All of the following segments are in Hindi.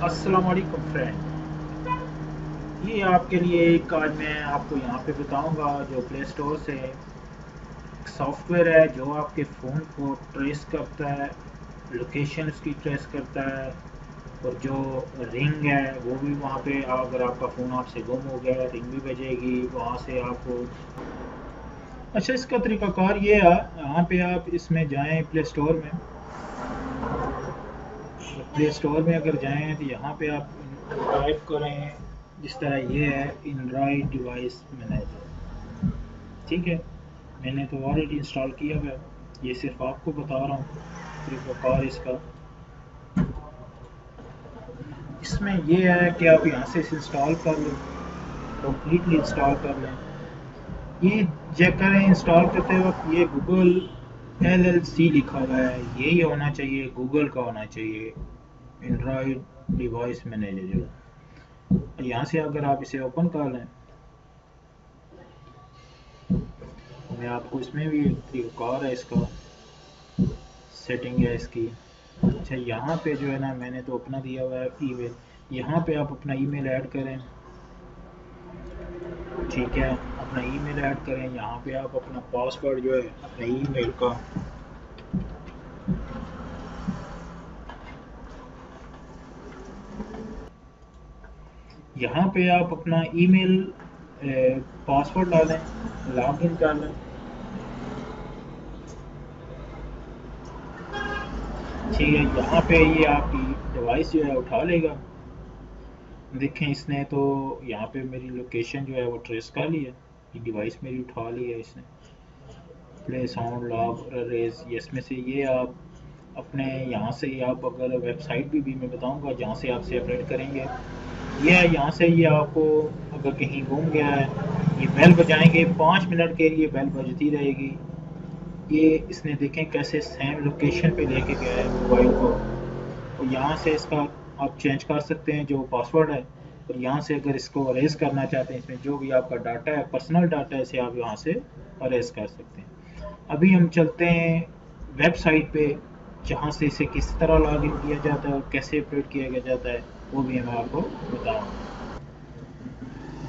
अस्सलाम वालेकुम फ्रेंड। ये आपके लिए एक आज मैं आपको यहाँ पे बताऊंगा जो प्ले स्टोर से एक सॉफ्टवेयर है जो आपके फ़ोन को ट्रेस करता है, लोकेशन उसकी ट्रेस करता है और जो रिंग है वो भी वहाँ पे अगर आपका फ़ोन आपसे गुम हो गया है रिंग भी बजेगी वहाँ से आपको। अच्छा, इसका तरीकाकार ये है, यहाँ पे आप इसमें जाएं प्ले स्टोर में। प्ले स्टोर में अगर जाएं तो यहाँ पे आप टाइप करें जिस तरह ये है एंड्रॉइड डिवाइस मैनेजर। ठीक है, मैंने तो ऑलरेडी इंस्टॉल किया हुआ है, ये सिर्फ आपको बता रहा हूँ तरीक़ाकार इसका। इसमें ये है कि आप यहाँ से इसे इंस्टॉल कर लें, कम्प्लीटली इंस्टॉल कर लें। ये चेक करें इंस्टॉल करते वक्त ये गूगल LLC लिखा हुआ है, यही होना चाहिए, गूगल का होना चाहिए एंड्रॉइड डिवाइस मैनेजर जो। यहाँ से अगर आप इसे ओपन कर लें, मैं आपको इसमें भी एक तरीक़ाकार है इसका, सेटिंग है इसकी। अच्छा, यहाँ पे जो है ना मैंने तो अपना दिया हुआ है ईमेल, यहाँ पे आप अपना ईमेल ऐड करें। ठीक है, अपना ईमेल ऐड करें, यहाँ पे आप अपना पासवर्ड जो है अपने ईमेल का यहाँ पे आप अपना ईमेल पासवर्ड डालें, लॉगिन कर लें। ठीक है, यहाँ पे ये आपकी डिवाइस जो है उठा लेगा। देखें इसने तो यहाँ पे मेरी लोकेशन जो है वो ट्रेस कर ली है, ये डिवाइस मेरी उठा ली है इसने। प्ले साउंड लॉग रेज, ये इसमें से ये आप अपने यहाँ से ही आप अगर वेबसाइट भी मैं बताऊंगा जहाँ से आप सेपरेट करेंगे। ये है, यहाँ से ये आपको अगर कहीं गुम गया है ये बेल बजाएंगे, 5 मिनट के लिए बेल बजती रहेगी। ये इसने देखें कैसे सेम लोकेशन पे लेके गया है मोबाइल को। और यहाँ से इसका आप चेंज कर सकते हैं जो पासवर्ड है, और यहाँ से अगर इसको अरेज करना चाहते हैं, इसमें जो भी आपका डाटा है पर्सनल डाटा है इसे आप यहाँ से अरेज कर सकते हैं। अभी हम चलते हैं वेबसाइट पे जहाँ से इसे किस तरह लॉगिन किया जाता है और कैसे अपडेट किया जाता है, वो भी मैं आपको बताऊँगा।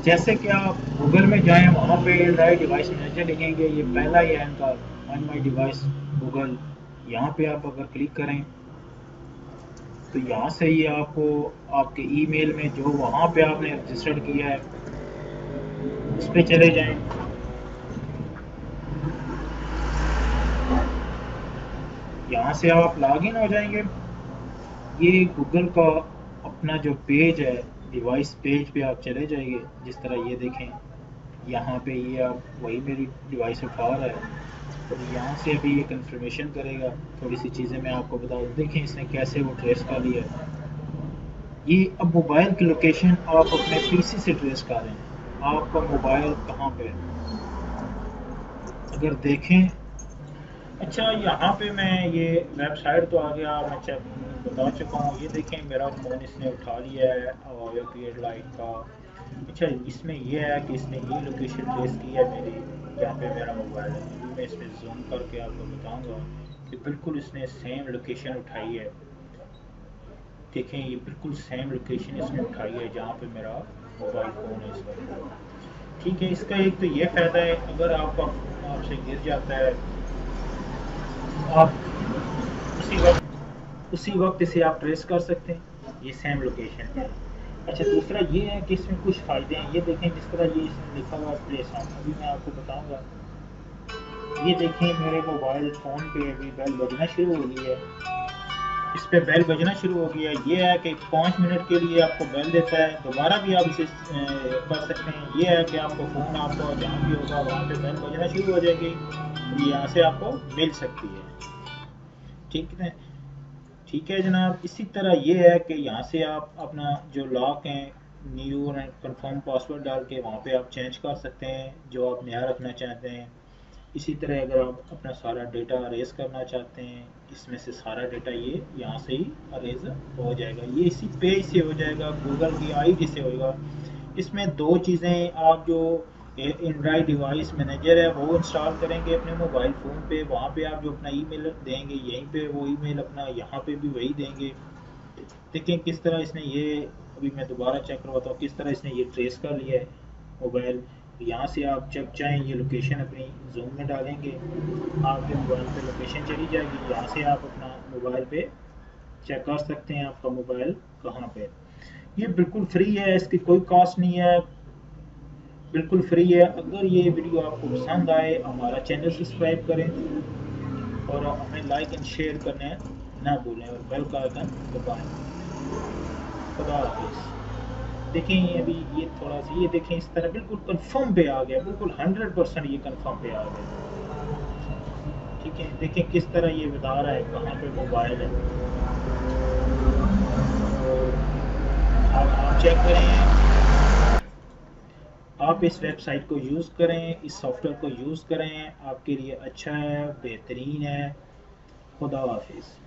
जैसे कि आप गूगल में जाएं, वहाँ पे एंड्रॉइड डिवाइस मैनेजर लिखेंगे, ये पहला ही है इनका, फाइंड माई डिवाइस गूगल। यहाँ पे आप अगर क्लिक करें तो यहाँ से ही आपको आपके ईमेल में जो वहाँ पे आपने रजिस्टर्ड किया है उस पे चले जाएं। यहाँ से आप लॉगिन हो जाएंगे। ये गूगल का अपना जो पेज है, डिवाइस पेज पे आप चले जाइए। जिस तरह ये देखें, यहाँ पे ये आप वही मेरी डिवाइस उठा रहा है और यहाँ से अभी ये कंफर्मेशन करेगा। थोड़ी सी चीज़ें मैं आपको बता दूँ, देखें इसने कैसे वो ट्रेस कर लिया है। ये अब मोबाइल की लोकेशन आप अपने पीसी से ट्रेस करें, आपका मोबाइल कहाँ पे है अगर देखें। अच्छा, यहाँ पे मैं ये वेबसाइट तो आ गया, मैं चेक बता चुका हूँ। ये देखें मेरा फ़ोन इसने उठा लिया है हवाई एयरलाइन का। अच्छा, इसमें ये है कि इसने ये लोकेशन ट्रेस की है मेरी, जहाँ पे मेरा मोबाइल है। अभी मैं इसमें जूम करके आपको बताऊंगा कि बिल्कुल इसने सेम लोकेशन उठाई है। देखें ये बिल्कुल सेम लोकेशन इसने उठाई है जहाँ पे मेरा मोबाइल फ़ोन है इस वक्त। ठीक है, इसका एक तो ये फ़ायदा है, अगर आपका फ़ोन आपसे गिर जाता है आप उसी वक्त इसे आप ट्रेस कर सकते हैं, ये सेम लोकेशन पे है। अच्छा, दूसरा ये है कि इसमें कुछ फ़ायदे हैं। ये देखें जिस तरह ये इसमें लिखा हुआ है प्ले साउंड, अभी मैं आपको बताऊंगा। ये देखें मेरे मोबाइल फ़ोन पे अभी बेल बजना शुरू हो गई है, इस पे बेल बजना शुरू हो गया है। ये है कि 5 मिनट के लिए आपको बेल देता है, दोबारा भी आप इसे कर सकते हैं। ये है कि आपको फ़ोन आपको जहाँ भी होगा वहाँ पे बेल बजना शुरू हो जाएगी और ये यहाँ से आपको मिल सकती है। ठीक है, ठीक है जनाब। इसी तरह ये है कि यहाँ से आप अपना जो लॉक है न्यू और कंफर्म पासवर्ड डाल के वहाँ पे आप चेंज कर सकते हैं जो आप नया रखना चाहते हैं। इसी तरह अगर आप अपना सारा डेटा अरेज करना चाहते हैं, इसमें से सारा डेटा ये यहाँ से ही अरेज हो जाएगा। ये इसी पेज से हो जाएगा, गूगल की आईडी से होगा। इसमें दो चीज़ें, आप जो एंड्रॉइड डिवाइस मैनेजर है वो इंस्टॉल करेंगे अपने मोबाइल फ़ोन पे, वहाँ पे आप जो अपना ईमेल देंगे यहीं पे वो ईमेल अपना यहाँ पे भी वही देंगे। देखें किस तरह इसने ये, अभी मैं दोबारा चेक करवाता हूँ किस तरह इसने ये ट्रेस कर लिया है मोबाइल। यहाँ से आप जब चाहें ये लोकेशन अपनी जूम में डालेंगे, आपके मोबाइल पे लोकेशन चली जाएगी। यहाँ से आप अपना मोबाइल पे चेक कर सकते हैं आपका मोबाइल कहाँ पे। ये बिल्कुल फ्री है, इसकी कोई कॉस्ट नहीं है, बिल्कुल फ्री है। अगर ये वीडियो आपको पसंद आए हमारा चैनल सब्सक्राइब करें और हमें लाइक एंड शेयर करने ना भूलें और बेल का आइकन दबाएं। खुदा हाफिज़। देखें ये अभी ये थोड़ा सा ये देखें इस तरह बिल्कुल कंफर्म पे आ गया, बिल्कुल 100% ये कंफर्म पे आ गया। ठीक है, देखें किस तरह ये बता रहा है कहाँ पे मोबाइल है। आप चेक करें, आप इस वेबसाइट को यूज़ करें, इस सॉफ्टवेयर को यूज़ करें, आपके लिए अच्छा है, बेहतरीन है। खुदा हाफिज़।